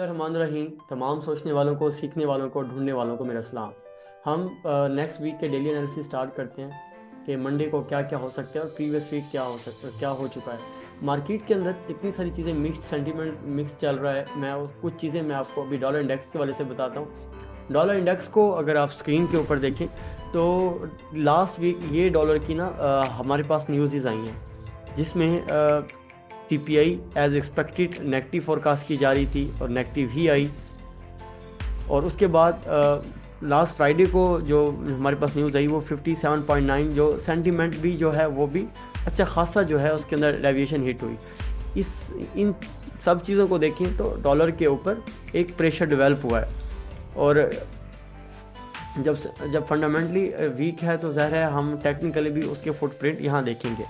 बिस्मिल्लाहिर्रहमानिर्रहीम। तमाम सोचने वालों को, सीखने वालों को, ढूंढने वालों को मेरा सलाम। हम नेक्स्ट वीक के डेली एनालिसिस स्टार्ट करते हैं कि मंडे को क्या क्या हो सकता है और प्रीवियस वीक क्या हो सकता है, क्या हो चुका है। मार्केट के अंदर इतनी सारी चीज़ें, मिक्स्ड सेंटीमेंट मिक्स चल रहा है। मैं कुछ चीज़ें मैं आपको अभी डॉलर इंडेक्स के वाले से बताता हूँ। डॉलर इंडेक्स को अगर आप स्क्रीन के ऊपर देखें तो लास्ट वीक ये डॉलर की ना हमारे पास न्यूज़ आई हैं जिसमें CPI as expected negative forecast की जा रही थी और नेगेटिव ही आई। और उसके बाद लास्ट फ्राइडे को जो हमारे पास न्यूज़ आई वो 57.9, जो सेंटीमेंट भी जो है वो भी अच्छा खासा जो है उसके अंदर डेविएशन हिट हुई। इन सब चीज़ों को देखें तो डॉलर के ऊपर एक प्रेशर डेवलप हुआ है। और जब फंडामेंटली वीक है तो ज़ाहिर है हम टेक्निकली भी उसके फुटप्रिंट यहाँ देखेंगे।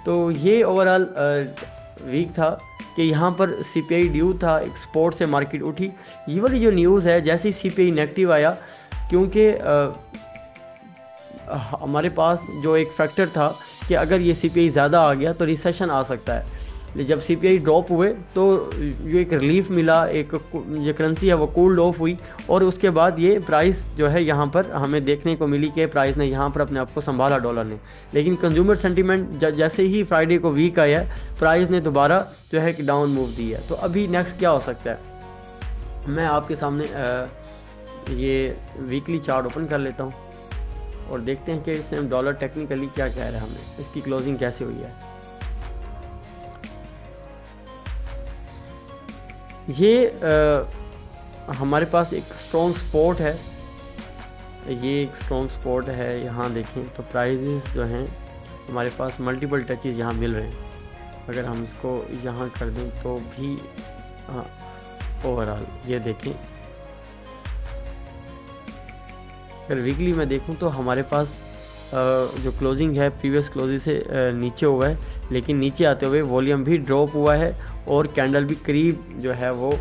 तो ये ओवरऑल वीक था कि यहाँ पर सीपीआई ड्यू था, एक्सपोर्ट से मार्केट उठी। ये वाली जो न्यूज़ है, जैसे ही सीपीआई नेगेटिव आया, क्योंकि हमारे पास जो एक फैक्टर था कि अगर ये सीपीआई ज़्यादा आ गया तो रिसेशन आ सकता है। जब सीपीआई ड्रॉप हुए तो जो एक रिलीफ मिला, एक जो करेंसी है वो कूल्ड ऑफ हुई और उसके बाद ये प्राइस जो है यहाँ पर हमें देखने को मिली कि प्राइस ने यहाँ पर अपने आप को संभाला डॉलर ने। लेकिन कंज्यूमर सेंटीमेंट जैसे ही फ्राइडे को वीक आया, प्राइस ने दोबारा जो है कि डाउन मूव दी है। तो अभी नेक्स्ट क्या हो सकता है, मैं आपके सामने ये वीकली चार्ट ओपन कर लेता हूँ और देखते हैं कि इसमें डॉलर टेक्निकली क्या कह रहा है, हमें इसकी क्लोजिंग कैसे हुई है। ये हमारे पास एक स्ट्रॉन्ग सपोर्ट है, ये एक स्ट्रॉन्ग सपोर्ट है। यहाँ देखें तो प्राइजेस जो हैं हमारे पास मल्टीपल टचेस यहाँ मिल रहे हैं। अगर हम इसको यहाँ कर दें तो भी ओवरऑल ये देखें, अगर वीकली में देखूं तो हमारे पास जो क्लोजिंग है प्रीवियस क्लोजिंग से नीचे हुआ है, लेकिन नीचे आते हुए वॉल्यूम भी ड्रॉप हुआ है और कैंडल भी करीब जो है वो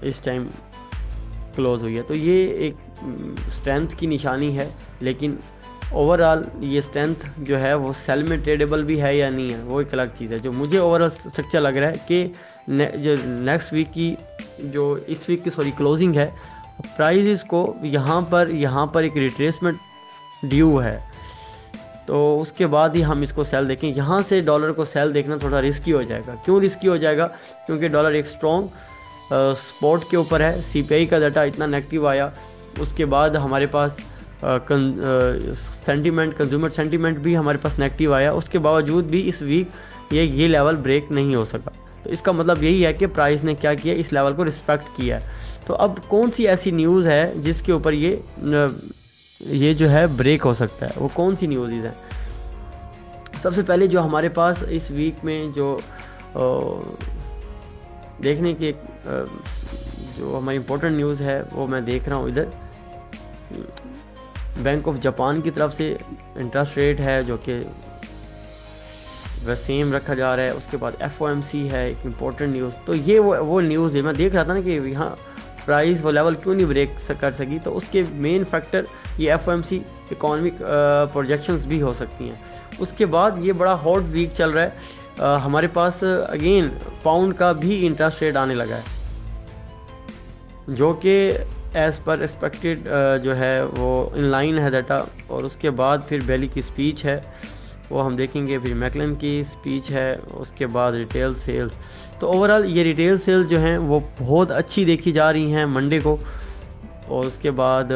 इस टाइम क्लोज हुई है। तो ये एक स्ट्रेंथ की निशानी है, लेकिन ओवरऑल ये स्ट्रेंथ जो है वो सेल में ट्रेडेबल भी है या नहीं है वो एक अलग चीज़ है। जो मुझे ओवरऑल स्ट्रक्चर लग रहा है कि जो नेक्स्ट वीक की, जो इस वीक की क्लोजिंग है, प्राइसेस को यहाँ पर एक रिट्रेसमेंट ड्यू है। तो उसके बाद ही हम इसको सेल देखें। यहाँ से डॉलर को सेल देखना थोड़ा रिस्की हो जाएगा। क्यों रिस्की हो जाएगा? क्योंकि डॉलर एक स्ट्रॉन्ग सपोर्ट के ऊपर है। सीपीआई का डाटा इतना नेगेटिव आया, उसके बाद हमारे पास कंज्यूमर सेंटीमेंट भी हमारे पास नेगेटिव आया, उसके बावजूद भी इस वीक ये लेवल ब्रेक नहीं हो सका। तो इसका मतलब यही है कि प्राइस ने क्या किया, इस लेवल को रिस्पेक्ट किया है। तो अब कौन सी ऐसी न्यूज़ है जिसके ऊपर ये जो है ब्रेक हो सकता है, वो कौन सी न्यूज़ हैं? सबसे पहले जो हमारे पास इस वीक में जो देखने के जो हमारी इम्पोर्टेंट न्यूज़ है वो मैं देख रहा हूँ। इधर बैंक ऑफ जापान की तरफ से इंटरेस्ट रेट है जो कि वह सेम रखा जा रहा है। उसके बाद एफओएमसी है एक इम्पोर्टेंट न्यूज़। तो ये वो न्यूज़ है। मैं देख रहा था ना कि यहाँ प्राइस वो लेवल क्यों नहीं ब्रेक कर सकी, तो उसके मेन फैक्टर ये एफओएमसी इकोनॉमिक प्रोजेक्शंस भी हो सकती हैं। उसके बाद ये बड़ा हॉट वीक चल रहा है। हमारे पास अगेन पाउंड का भी इंटरेस्ट रेट आने लगा है, जो कि एज़ पर एक्सपेक्टेड जो है वो इन लाइन है डाटा। और उसके बाद फिर बेली की स्पीच है, वो हम देखेंगे। फिर मैकलन की स्पीच है, उसके बाद रिटेल सेल्स। तो ओवरऑल ये रिटेल सेल्स जो हैं वो बहुत अच्छी देखी जा रही हैं मंडे को। और उसके बाद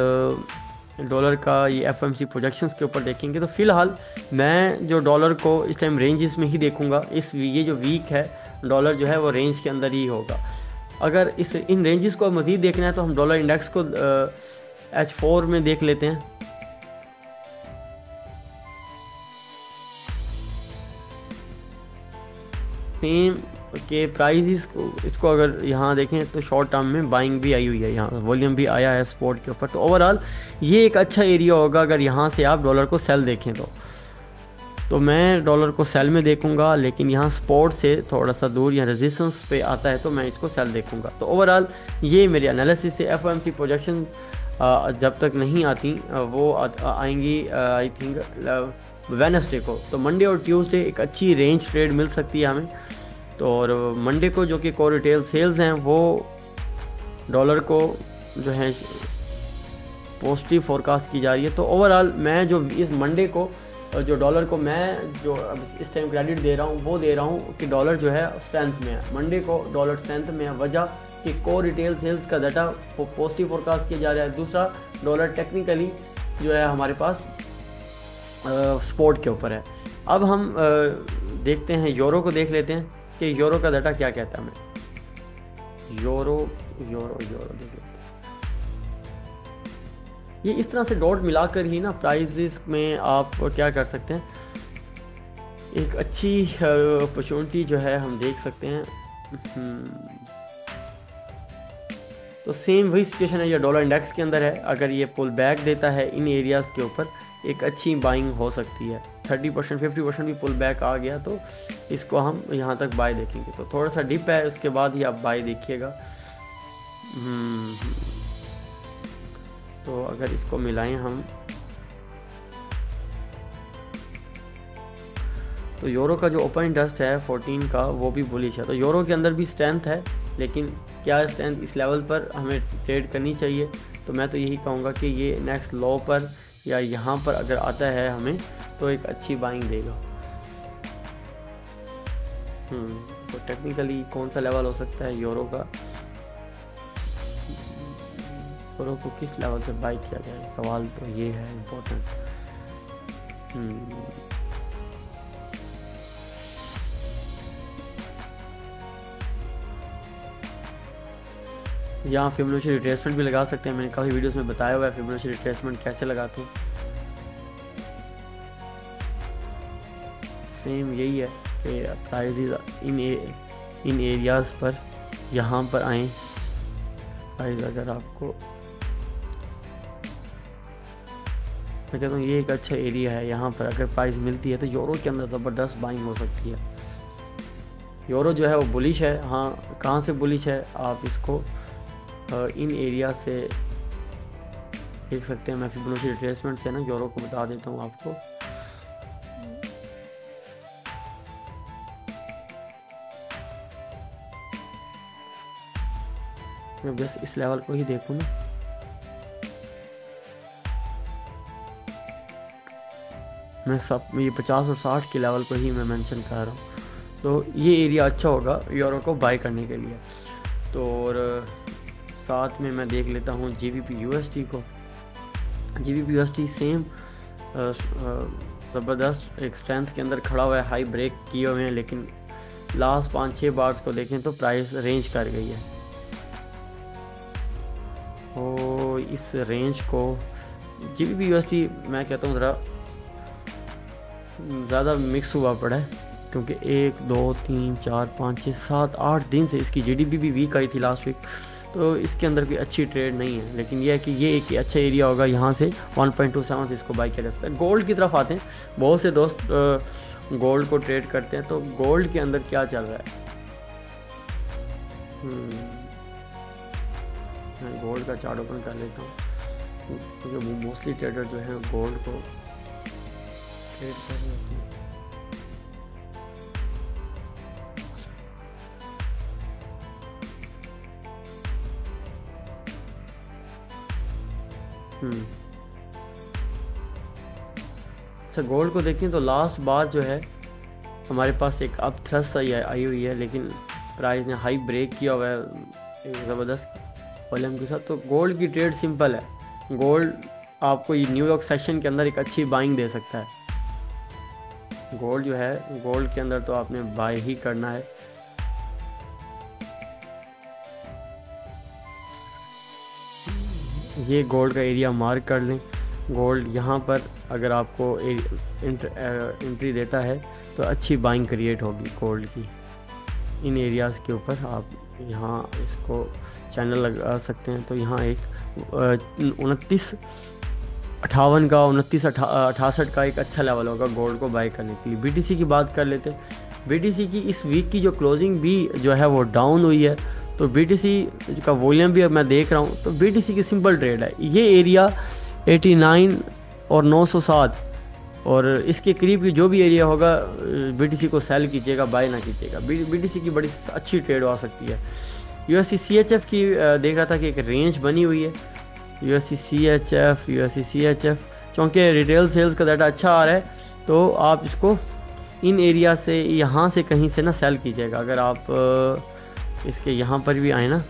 डॉलर का ये एफओएमसी प्रोजेक्शंस के ऊपर देखेंगे। तो फ़िलहाल मैं जो डॉलर को इस टाइम रेंजेस में ही देखूंगा। ये जो वीक है डॉलर जो है वो रेंज के अंदर ही होगा। अगर इन रेंजेस को मज़ीद देखना है तो हम डॉलर इंडेक्स को H4 में देख लेते हैं। सेम के प्राइस इसको अगर यहाँ देखें तो शॉर्ट टर्म में बाइंग भी आई हुई है, यहाँ वॉल्यूम भी आया है सपोर्ट के ऊपर। तो ओवरऑल ये एक अच्छा एरिया होगा अगर यहाँ से आप डॉलर को सेल देखें तो मैं डॉलर को सेल में देखूंगा। लेकिन यहाँ सपोर्ट से थोड़ा सा दूर या रेजिस्टेंस पे आता है तो मैं इसको सेल देखूंगा। तो ओवरऑल ये मेरे एनालिसिस से एफओएमसी प्रोजेक्शन जब तक नहीं आती वो आएंगी आई थिंक वेडनेसडे को। तो मंडे और ट्यूसडे एक अच्छी रेंज ट्रेड मिल सकती है हमें। तो और मंडे को जो कि कोर रिटेल सेल्स हैं वो डॉलर को जो है पॉजिटिव फोरकास्ट की जा रही है। तो ओवरऑल मैं जो इस मंडे को जो डॉलर को मैं जो अब इस टाइम क्रेडिट दे रहा हूँ वो दे रहा हूँ कि डॉलर जो है स्ट्रेंथ में है। मंडे को डॉलर स्ट्रेंथ में है, वजह कि कोर रिटेल सेल्स का डाटा पॉजिटिव फोरकास्ट किया जा रहा है। दूसरा, डॉलर टेक्निकली जो है हमारे पास सपोर्ट के ऊपर है। अब हम देखते हैं, यूरो को देख लेते हैं कि यूरो का डाटा क्या कहता है हमें। यूरो देख लेते हैं। ये इस तरह से डॉट मिलाकर ही ना प्राइजेस में आप क्या कर सकते हैं, एक अच्छी अपॉर्चुनिटी जो है हम देख सकते हैं। तो सेम वही सिचुएशन है जो डॉलर इंडेक्स के अंदर है। अगर ये पुल बैक देता है इन एरियाज़ के ऊपर, एक अच्छी बाइंग हो सकती है। 30% 50% भी पुल बैक आ गया तो इसको हम यहाँ तक बाय देखेंगे। तो थोड़ा सा डिप है, उसके बाद ही आप बाय देखिएगा। तो अगर इसको मिलाएं हम, तो यूरो का जो ओपन इंटरेस्ट है 14 का वो भी बुलिश है। तो यूरो के अंदर भी स्ट्रेंथ है, लेकिन क्या स्ट्रेंथ इस लेवल पर हमें ट्रेड करनी चाहिए? तो मैं तो यही कहूँगा कि ये नेक्स्ट लो पर या यहाँ पर अगर आता है हमें तो एक अच्छी बाइंग देगा। तो टेक्निकली कौन सा लेवल हो सकता है यूरो का? यूरो को किस लेवल से बाई किया जाए, सवाल तो ये है इम्पोर्टेंट। यहाँ फिबोनाची रिट्रेसमेंट भी लगा सकते हैं। मैंने काफ़ी वीडियोस में बताया हुआ है फिबोनाची रिट्रेसमेंट कैसे लगाते हैं। सेम यही है कि प्राइजेज इन एरियाज़ पर यहाँ पर आएँ। प्राइस अगर आपको, मैं कहता हूँ ये एक अच्छा एरिया है, यहाँ पर अगर प्राइस मिलती है तो यूरो के अंदर ज़बरदस्त बाइंग हो सकती है। यूरो जो है वो बुलिश है। हाँ, कहाँ से बुलिश है आप इसको इन एरिया से देख सकते हैं। मैं फिबोनाची रिट्रेसमेंट से ना यूरो को बता देता हूँ आपको। मैं बस इस लेवल को ही देखूँ ना, मैं सब ये 50 और 60 के लेवल को ही मैं मेंशन कर रहा हूँ। तो ये एरिया अच्छा होगा यूरो को बाय करने के लिए। तो और साथ में मैं देख लेता हूँ GBP USD को। GBP USD सेम ज़बरदस्त एक स्ट्रेंथ के अंदर खड़ा हुआ है, हाई ब्रेक किए हुए हैं, लेकिन लास्ट 5-6 बार्स को देखें तो प्राइस रेंज कर गई है। तो इस रेंज को GBP USD मैं कहता हूँ ज़्यादा मिक्स हुआ पड़ा है, क्योंकि 1 2 3 4 5 6 7 8 दिन से इसकी GDP भी वीक आई थी लास्ट वीक। तो इसके अंदर कोई अच्छी ट्रेड नहीं है, लेकिन यह है कि ये एक अच्छा एरिया होगा। यहाँ से 1.27 से इसको बाई किया जा सकता है। गोल्ड की तरफ आते हैं। बहुत से दोस्त गोल्ड को ट्रेड करते हैं, तो गोल्ड के अंदर क्या चल रहा है? मैं गोल्ड का चार्ट ओपन कर लेता हूँ, क्योंकि मोस्टली ट्रेडर जो है गोल्ड को ट्रेड कर रहे होते हैं। अच्छा, गोल्ड को देखें तो लास्ट बार जो है हमारे पास एक अप थ्रस्ट आई हुई है, लेकिन प्राइस ने हाई ब्रेक किया हुआ है ज़बरदस्त वॉल्यूम के साथ। तो गोल्ड की ट्रेड सिंपल है। गोल्ड आपको ये न्यूयॉर्क सेशन के अंदर एक अच्छी बाइंग दे सकता है। गोल्ड जो है, गोल्ड के अंदर तो आपने बाय ही करना है। ये गोल्ड का एरिया मार्क कर लें। गोल्ड यहाँ पर अगर आपको एंट्री देता है तो अच्छी बाइंग क्रिएट होगी गोल्ड की। इन एरियाज़ के ऊपर आप यहाँ इसको चैनल लगा सकते हैं। तो यहाँ एक 29.58 का 29.68 का एक अच्छा लेवल होगा गोल्ड को बाय करने के लिए। BTC की बात कर लेते हैं। BTC की इस वीक की जो क्लोजिंग भी जो है वो डाउन हुई है, तो BTC का वॉल्यूम भी अब मैं देख रहा हूँ, तो BTC की सिंपल ट्रेड है। ये एरिया 89 और 907 और इसके करीब की जो भी एरिया होगा BTC को सेल कीजिएगा, बाय ना कीजिएगा। BTC की बड़ी अच्छी ट्रेड आ सकती है। USD CHF की देख रहा था कि एक रेंज बनी हुई है, USD CHF क्योंकि रिटेल सेल्स का डाटा अच्छा आ रहा है, तो आप इसको इन एरिया से यहाँ से कहीं से ना सेल कीजिएगा। अगर आप इसके यहाँ पर भी आए ना,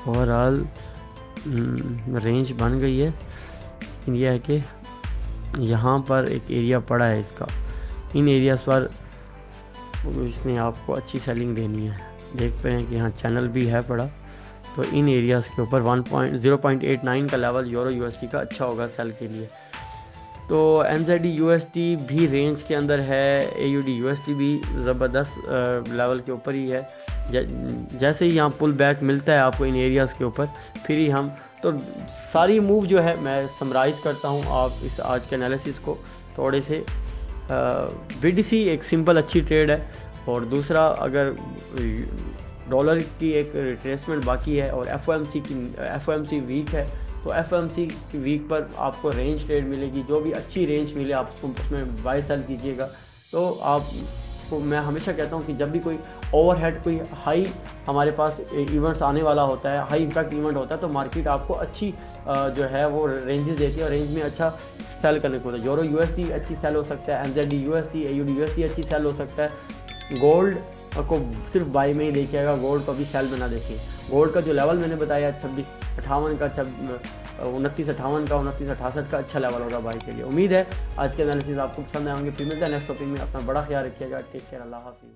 ओवरऑल रेंज बन गई है, लेकिन यह है कि यहाँ पर एक एरिया पड़ा है इसका, इन एरियाज़ पर इसने आपको अच्छी सेलिंग देनी है। देख पा रहे हैं कि यहाँ चैनल भी है पड़ा, तो इन एरियाज़ के ऊपर 0.89 का लेवल यूरो USD का अच्छा होगा सेल के लिए। तो NZD USD भी रेंज के अंदर है, AUD USD भी ज़बरदस्त लेवल के ऊपर ही है। जैसे ही यहाँ पुल बैक मिलता है आपको इन एरियाज़ के ऊपर, फिर ही हम तो सारी मूव जो है मैं समराइज़ करता हूँ आप इस आज के एनालिसिस को थोड़े से। BTC एक सिंपल अच्छी ट्रेड है, और दूसरा अगर डॉलर की एक रिट्रेसमेंट बाकी है और FOMC वीक है, तो FOMC की वीक पर आपको रेंज ट्रेड मिलेगी। जो भी अच्छी रेंज मिले आप उसमें बाय सेल कीजिएगा। तो आपको मैं हमेशा कहता हूँ कि जब भी कोई ओवरहेड, कोई हाई हमारे पास इवेंट्स आने वाला होता है, हाई इम्पैक्ट इवेंट होता है, तो मार्केट आपको अच्छी जो है वो रेंजेस देती है, और रेंज में अच्छा सेल करने को होता है। यूरो USD अच्छी सेल हो सकता है, NZD USD AUD USD अच्छी सेल हो सकता है। गोल्ड को सिर्फ बाई में ही देखिएगा, गोल्ड को भी सेल में ना देखिए। गोल्ड का जो लेवल मैंने बताया 2658 का, 2958 का, 2968 का अच्छा लेवल होगा बाई के लिए। उम्मीद है आज के एनालिसिस आपको पसंद आए होंगे। फिर मिलते हैं नेक्स्ट टॉपिक में। अपना बड़ा ख्याल रखिएगा। Take care. अल्लाह हाफिज़।